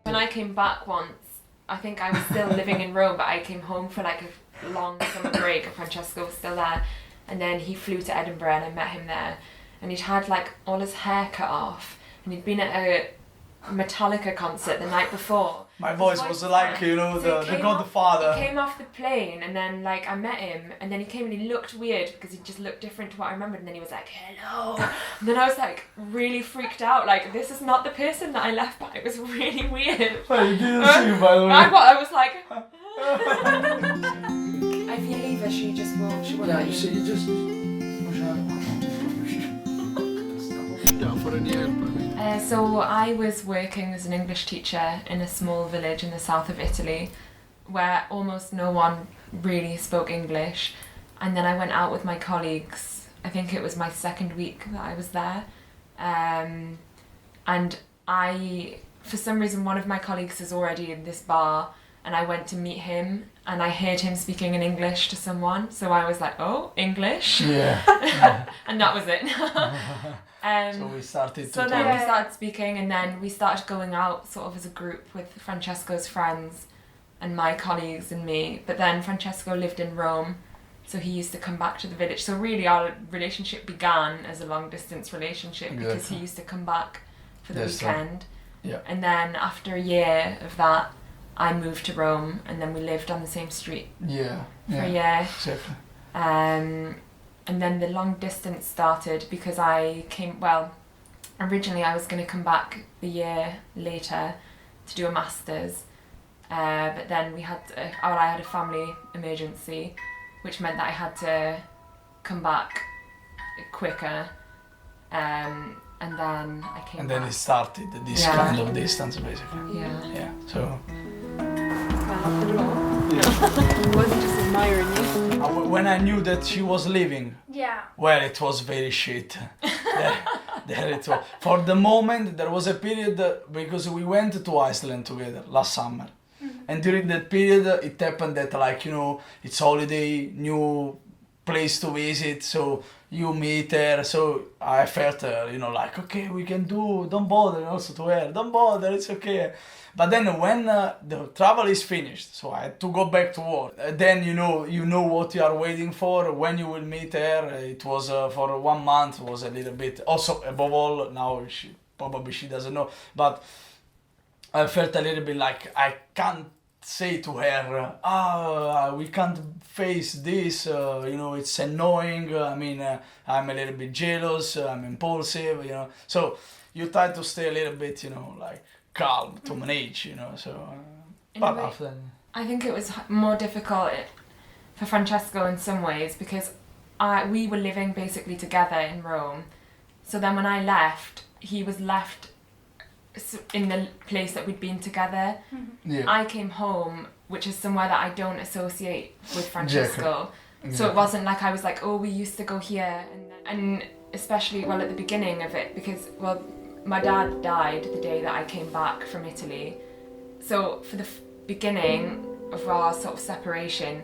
When I came back once, I think I was still living in Rome, but I came home for like a long summer break and Francesco was still there. And then he flew to Edinburgh and I met him there. And he'd had like all his hair cut off and he'd been at a Metallica concert the night before. My voice was like, you know, So the Godfather. He came off the plane and then like I met him and then he came and he looked weird because he just looked different to what I remembered and then he was like, hello. And then I was like really freaked out, like this is not the person that I left behind. It was really weird. Well, you didn't see me, by the way. I was like... If you leave her, she just won't, she won't let you. So you just... So I was working as an English teacher in a small village in the south of Italy where almost no one really spoke English, and then I went out with my colleagues. I think it was my second week that I was there, and for some reason one of my colleagues is already in this bar and I went to meet him and I heard him speaking in English to someone, so I was like, oh, English? Yeah. And that was it. So we started to So then we started speaking and then we started going out sort of as a group with Francesco's friends and my colleagues and me. But then Francesco lived in Rome, so he used to come back to the village. So really our relationship began as a long distance relationship because he used to come back for the weekend. Yeah. And then after a year of that, I moved to Rome and then we lived on the same street for a year. Exactly. And then the long distance started because originally I was going to come back the year later to do a master's, but then I had a family emergency, which meant that I had to come back quicker, and then I came And back. then it started, this kind of distance, basically. Yeah. So... He wasn't just admiring you. When I knew that she was leaving, well, it was very shit. There it was. For the moment, there was a period because we went to Iceland together last summer. And during that period, it happened that, like, you know, it's holiday, new place to visit, so you meet her. So I felt, you know, like, okay, we can don't bother, also to her, don't bother, it's okay. But then when the travel is finished, so I had to go back to work. Then you know what you are waiting for, when you will meet her. It was for 1 month, was a little bit, also above all, now she doesn't know, but I felt a little bit like I can't say to her, we can't face this, you know, it's annoying, I mean, I'm a little bit jealous, I'm impulsive, you know, so you try to stay a little bit, you know, like, calm to manage, you know, so but after I think it was more difficult for Francesco in some ways because we were living basically together in Rome, so then when I left, he was left in the place that we'd been together. I came home, which is somewhere that I don't associate with Francesco, so it wasn't like I was like, oh, we used to go here, and especially at the beginning of it, because my dad died the day that I came back from Italy. So for the beginning of our sort of separation,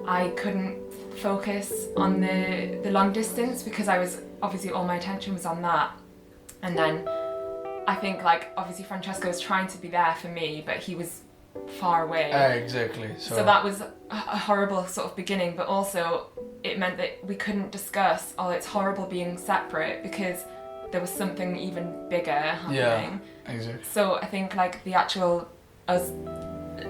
I couldn't focus on the long distance because I was, obviously all my attention was on that. And then I think like, obviously Francesco was trying to be there for me, but he was far away. Exactly. So that was a horrible sort of beginning, but also it meant that we couldn't discuss, it's horrible being separate because there was something even bigger happening. Yeah, exactly. So I think like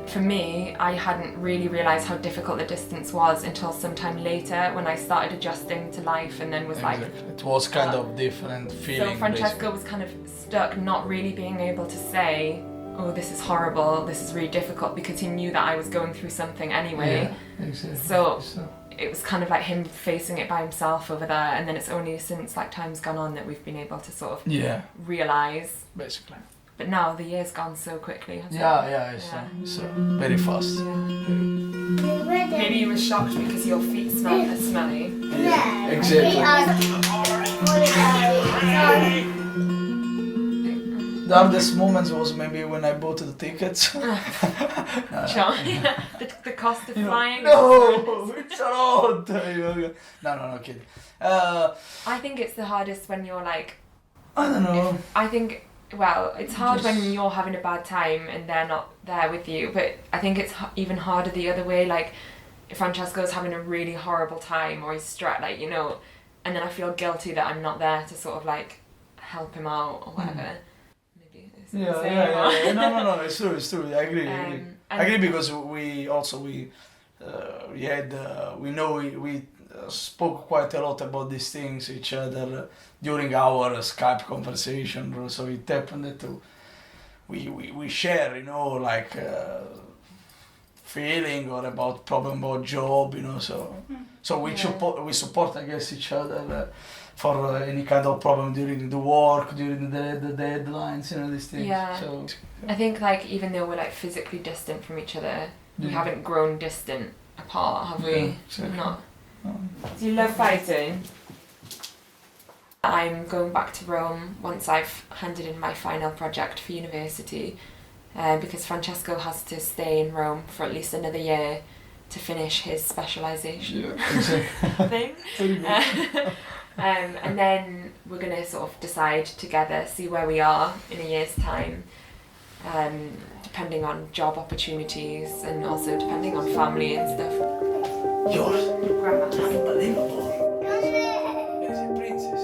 for me, I hadn't really realised how difficult the distance was until sometime later when I started adjusting to life and then was like... It was kind of different feeling. So Francesco was kind of stuck not really being able to say, oh, this is horrible, this is really difficult, because he knew that I was going through something anyway. Yeah, exactly. So it was kind of like him facing it by himself over there, and then it's only since like time's gone on that we've been able to sort of realise. Basically. But now the year's gone so quickly, hasn't it? It's very fast. Maybe you were shocked because your feet are smelly. Yeah, exactly. The hardest moments was maybe when I bought the tickets. Sure. The cost of flying. No, it's a lot. No, kidding. I think it's the hardest when you're like. I don't know. It's hard when you're having a bad time and they're not there with you. But I think it's even harder the other way. Like, if Francesco's having a really horrible time or he's stressed, like, you know, and then I feel guilty that I'm not there to sort of like help him out or whatever. Maybe it's the same. Yeah. No, it's true. I agree. I agree because we spoke quite a lot about these things each other during our Skype conversation. So it happened that we share, you know, like feeling or about problem about job, you know. So we support I guess each other. For any kind of problem during the work, during the deadlines, you know, these things. Yeah. So, I think like even though we're like physically distant from each other, we haven't grown distant apart, have we? Yeah, exactly. Not. Do you love fighting? I'm going back to Rome once I've handed in my final project for university, because Francesco has to stay in Rome for at least another year to finish his specialisation thing. And then we're going to sort of decide together, see where we are in a year's time, depending on job opportunities and also depending on family and stuff. Yours? Grandma's. Unbelievable. There's a princess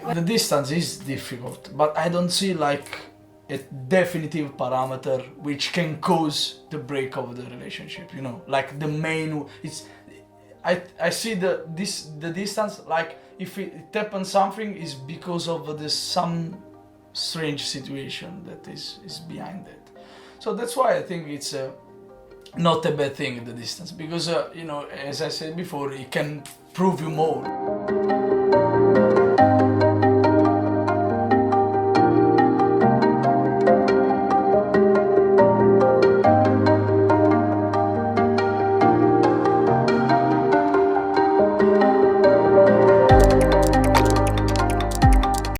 here. The distance is difficult, but I don't see like a definitive parameter which can cause the break of the relationship, you know, like the main, I see the distance, like if it happens something is because of some strange situation that is behind it. So that's why I think it's not a bad thing, the distance, because you know, as I said before, it can prove you more.